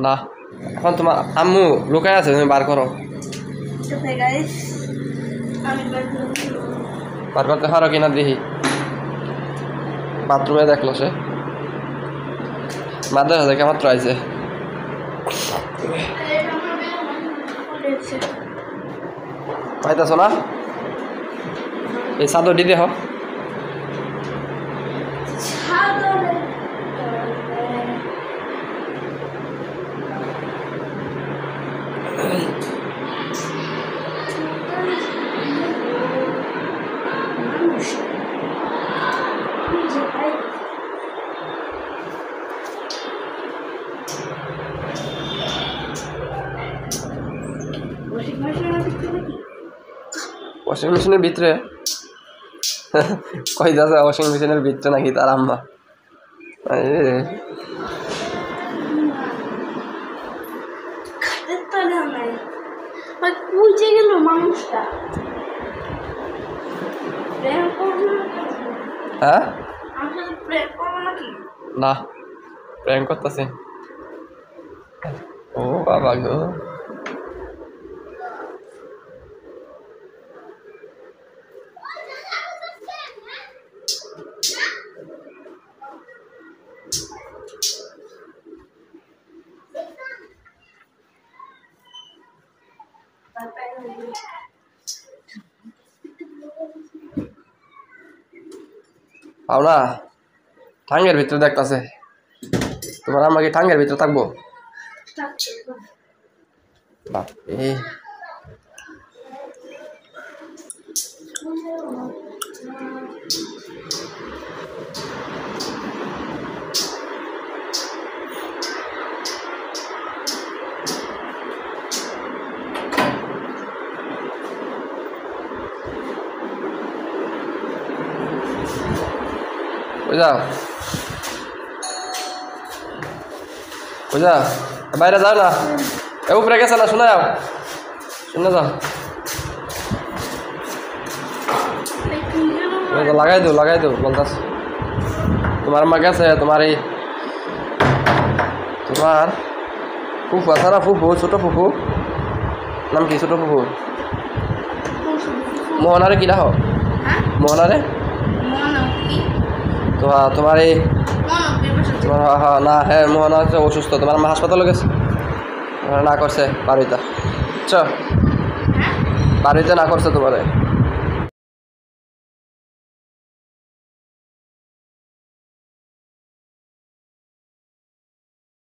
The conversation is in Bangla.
না এখন তোমার আম্মু লুকায় আছে, তুমি বার করো। বার করতে পারো কিনা দেখি। বাথরুমে দেখলো সে, মাদ্রাসা থেকে মাত্র আইছে। পাইতেছ না? এই চাদরটি দেখো। ওয়াশিং মেশিনের ভিতরে কই যাচ্ছে? ওয়াশিং মেশিনের ভিতরে নাকি তার আম্মা? হ্যাঁ না, প্র্যাঙ্ক করতেছে। ও বাবা গো, পাওনা ঠাঙ্গের ভিতরে দেখতেছে। তোমার আমাকে ঠাঙ্গের ভিতরে থাকবো? বাপরে, যাও বাইরে যাও না, উপরে গেছে না, শুনে যাও, শুনে যাও। লাগাই দেও বলতাস। তোমার মা গেছে, তোমার এই তোমার ফুফু আছে না, ফুফু ছোট ফুফু, নাম কি ছোট ফুফু? মোহনারে কি রাখো? মোহনারে তোমার এই না, হ্যাঁ মোহনা হচ্ছে অসুস্থ, তোমার মা হাসপাতালে গেছে, না করছে বাড়িতে, বাড়িতে না করছে তোমারে।